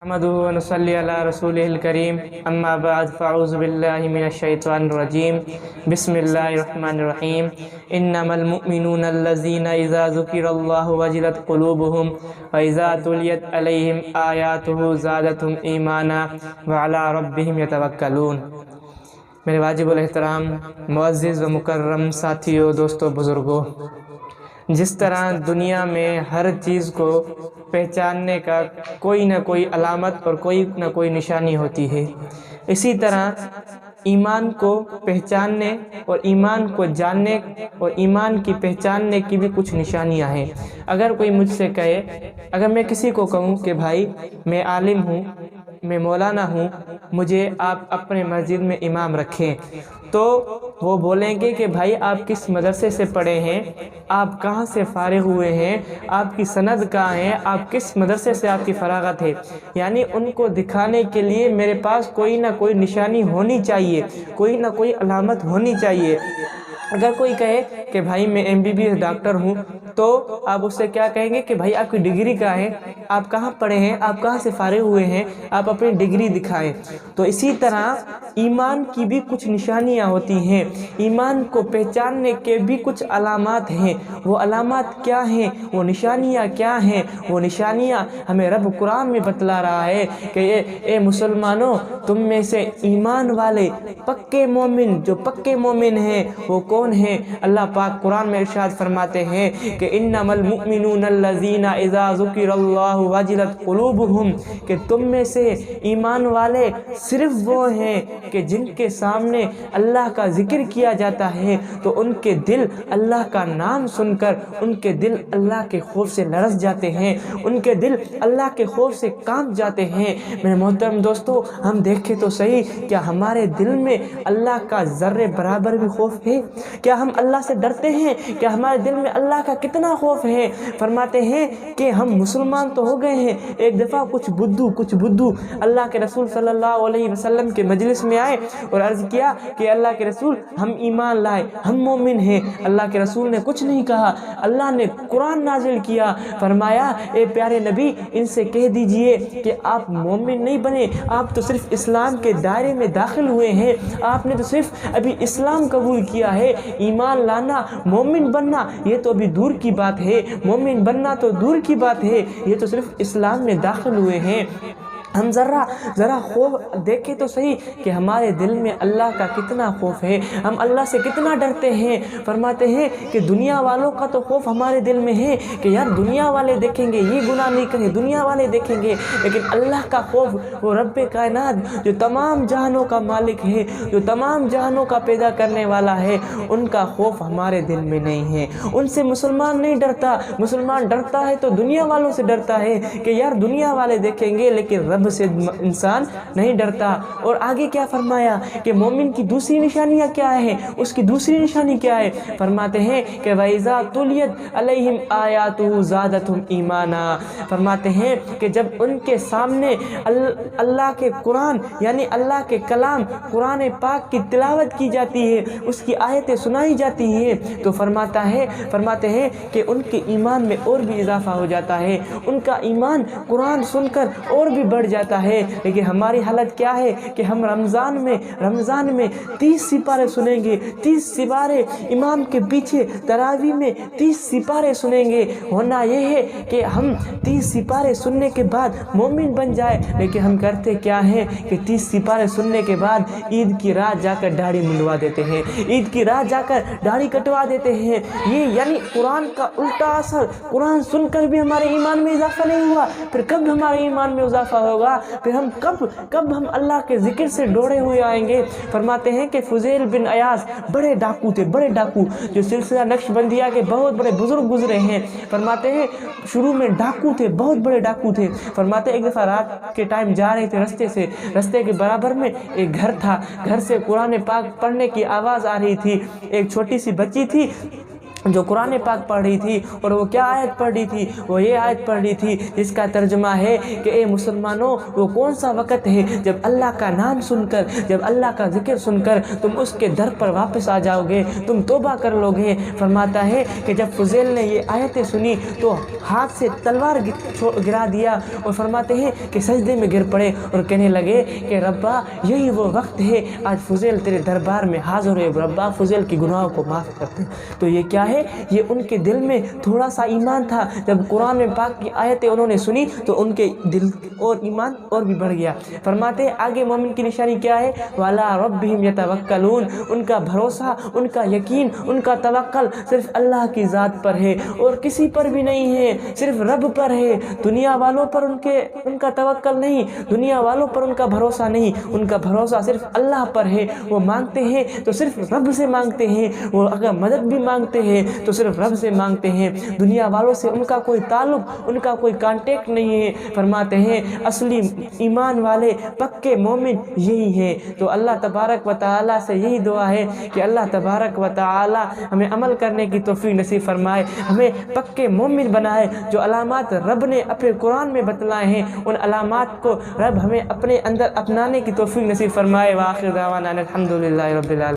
نحمده ونصلي على رسوله الكريم اما بعد فاعوذ بالله من الشيطان الرجيم بسم الله الرحمن الرحيم انما المؤمنون الذين اذا ذكر الله وجلت قلوبهم واذا تليت عليهم آياته زادتهم ایمانا وعلى ربهم يتوکلون۔ میرے واجب الاحترام معزز و مکرم ساتھیوں، دوستوں، بزرگوں، جس طرح دنیا میں ہر چیز کو پہچاننے کا کوئی نہ کوئی علامت اور کوئی نہ کوئی نشانی ہوتی ہے، اسی طرح ایمان کو پہچاننے اور ایمان کو جاننے اور ایمان کی پہچاننے کی بھی کچھ نشانیاں ہیں۔ اگر کوئی مجھ سے کہے، اگر میں کسی کو کہوں کہ بھائی میں عالم ہوں، میں مولانا ہوں، مجھے آپ اپنے مسجد میں امام رکھیں، تو وہ بولیں گے کہ بھائی آپ کس مدرسے سے پڑھے ہیں، آپ کہاں سے فارغ ہوئے ہیں، آپ کی سند کہاں ہے، آپ کس مدرسے سے آپ کی فراغت ہے۔ یعنی ان کو دکھانے کے لیے میرے پاس کوئی نہ کوئی نشانی ہونی چاہیے، کوئی نہ کوئی علامت ہونی چاہیے۔ اگر کوئی کہے کہ بھائی میں MBBS ڈاکٹر ہوں، تو آپ اس سے کیا کہیں گے کہ بھائی آپ کی ڈگری کہاں ہے، آپ کہاں پڑھے ہیں، آپ کہاں سے فارغ ہوئے ہیں، آپ اپنی ڈگری دکھائیں۔ تو اسی طرح ایمان کی بھی کچھ نشانیاں ہوتی ہیں، ایمان کو پہچاننے کے بھی کچھ علامات ہیں۔ وہ علامات کیا ہیں، وہ نشانیاں کیا ہیں؟ وہ نشانیاں ہمیں رب قرآن میں بتلا رہا ہے کہ اے مسلمانوں، تم میں سے ایمان والے پکے مومن، جو پکے مومن ہیں وہ کون ہیں؟ اللہ پاک قرآن میں ارشاد فرماتے ہیں کہ انما المؤمنون الذین اذا ذکر اللہ وجلت قلوبہم، کہ تم میں سے ایمان والے صرف وہ ہیں کہ جن کے سامنے اللہ کا ذکر کیا جاتا ہے تو ان کے دل اللہ کا نام سن کر ان کے دل اللہ کے خوف سے لرز جاتے ہیں، ان کے دل اللہ کے خوف سے کانپ جاتے ہیں۔ میرے محترم دوستو، ہم دیکھیں تو صحیح، کیا ہمارے دل میں اللہ کا ذرے برابر بھی خوف ہے؟ کیا ہم اللہ سے ڈرتے ہیں؟ کیا ہمارے دل میں اللہ کا کتنا خوف ہے؟ فرماتے ہیں کہ ہم مسلمان تو ہو گئے ہیں، ایک دفعہ کچھ بدھو اللہ کے رسول صلی اللہ علیہ وسلم کے مجلس میں آئے اور عرض کیا کہ اللہ کے رسول، ہم ایمان لائے، ہم مومن ہیں۔ اللہ کے رسول نے کچھ نہیں کہا، اللہ نے قرآن نازل کیا، فرمایا اے پیارے نبی، ان سے کہہ دیجئے کہ آپ مومن نہیں بنے، آپ تو صرف اسلام کے دائرے میں داخل ہوئے ہیں، آپ نے تو صرف ابھی اسلام قبول کیا ہے، ایمان لانا، مومن بننا یہ تو ابھی دور کی بات ہے، مومن بننا تو دور کی بات ہے، یہ تو صرف اسلام میں داخل ہوئے ہیں۔ ہم ذرا خوف دیکھیں تو صحیح کہ ہمارے دل میں اللہ کا کتنا خوف ہے، ہم اللہ سے کتنا ڈرتے ہیں۔ فرماتے ہیں کہ دنیا والوں کا تو خوف ہمارے دل میں ہے کہ یار دنیا والے دیکھیں گے یہ گناہ نہیں کریں، دنیا والے دیکھیں گے، لیکن اللہ کا خوف، وہ رب کائنات جو تمام جہانوں کا مالک ہے، جو تمام جہانوں کا پیدا کرنے والا ہے، ان کا خوف ہمارے دل میں نہیں ہے۔ ان سے مسلمان نہیں ڈرتا، مسلمان ڈرتا ہے تو دنیا والوں سے ڈرتا ہے کہ یار دنیا والے دیکھیں گے لیکن رب سے انسان نہیں ڈرتا۔ اور آگے کیا فرمایا کہ مومن کی دوسری نشانیاں کیا ہے، اس کی دوسری نشانی کیا ہے؟ فرماتے ہیں کہ وَإِذَا تُلِيَتْ عَلَيْهِمْ آيَاتُهُ زَادَتْهُمْ ایمانا، فرماتے ہیں کہ جب ان کے سامنے اللہ کے قرآن یعنی اللہ کے کلام قرآن پاک کی تلاوت کی جاتی ہے، اس کی آیتیں سنائی جاتی ہیں، تو فرماتے ہیں کہ ان کے ایمان میں اور بھی اضافہ ہو جاتا ہے، ان کا ایمان قرآن سن کر اور بھی بڑھ جاتا ہے۔ لیکن ہماری حالت کیا ہے کہ ہم رمضان میں 30 سپارے سنیں گے، 30 سپارے امام کے پیچھے تراویح میں 30 سپارے سنیں گے۔ ہونا یہ ہے کہ ہم 30 سپارے سننے کے بعد مومن بن جائے، لیکن ہم کرتے کیا ہیں کہ 30 سپارے سننے کے بعد عید کی رات جا کر داڑھی منڈوا دیتے ہیں، عید کی رات جا کر داڑھی کٹوا دیتے ہیں۔ یہ یعنی قرآن کا الٹا اثر، قرآن سن کر بھی ہمارے ایمان میں اضافہ نہیں ہوا، پھر کب ہمارے ایمان میں اضافہ ہوگا؟ پھر ہم کب ہم اللہ کے ذکر سے ڈوڑے ہوئے آئیں گے؟ فرماتے ہیں کہ فضیل بن عیاض بڑے ڈاکو تھے، بڑے ڈاکو، جو سلسلہ نقشبندیہ کے بہت بڑے بزرگ گزرے ہیں۔ فرماتے ہیں شروع میں ڈاکو تھے، بہت بڑے ڈاکو تھے۔ فرماتے ایک دفعہ رات کے ٹائم جا رہے تھے رستے کے برابر میں ایک گھر تھا، گھر سے قرآن پاک پڑھنے کی آواز آ رہی تھی، ایک چھوٹی سی بچی تھی جو قرآن پاک پڑھ رہی تھی، اور وہ کیا آیت پڑھ رہی تھی؟ وہ یہ آیت پڑھ رہی تھی جس کا ترجمہ ہے کہ اے مسلمانوں، وہ کون سا وقت ہے جب اللہ کا نام سن کر، جب اللہ کا ذکر سن کر تم اس کے در پر واپس آ جاؤ گے، تم توبہ کر لو گے۔ فرماتا ہے کہ جب فضیل نے یہ آیتیں سنی تو ہاتھ سے تلوار گرا دیا، اور فرماتے ہیں کہ سجدے میں گر پڑے اور کہنے لگے کہ ربا یہی وہ وقت ہے، آج فضیل تیرے دربار میں حاضر ہے، ربا فضیل کی گناہوں کو معاف کر دے۔ تو یہ کیا ہے؟ یہ ان کے دل میں تھوڑا سا ایمان تھا، جب قرآن پاک کی آیتیں انہوں نے سنی تو ان کے دل اور ایمان اور بھی بڑھ گیا۔ فرماتے ہیں آگے مومن کی نشانی کیا ہے؟ وَعَلَىٰ رَبِّهِمْ يَتَوَكَّلُونَ، ان کا بھروسہ، ان کا یقین، ان کا توکل صرف اللہ کی ذات پر ہے اور کسی پر بھی نہیں ہے، صرف رب پر ہے۔ دنیا والوں پر ان کا توکل نہیں، دنیا والوں پر ان کا بھروسہ نہیں، ان کا بھروسہ صرف اللہ پر ہے۔ وہ مانگتے ہیں تو صرف رب سے مانگتے ہیں، وہ اگر مدد بھی مانگتے ہیں تو صرف رب سے مانگتے ہیں، دنیا والوں سے ان کا کوئی تعلق، ان کا کوئی کانٹیکٹ نہیں ہے۔ فرماتے ہیں اصلی ایمان والے پکے مومن یہی ہیں۔ تو اللہ تبارک و تعالیٰ سے یہی دعا ہے کہ اللہ تبارک و تعالیٰ ہمیں عمل کرنے کی توفیق نصیب فرمائے، ہمیں پکے مومن بنائے۔ جو علامات رب نے اپنے قرآن میں بتلائے ہیں ان علامات کو رب ہمیں اپنے اندر اپنانے کی توفیق نصیب فرمائے۔ وآخر دعوانا الحمدللہ رب العالمین۔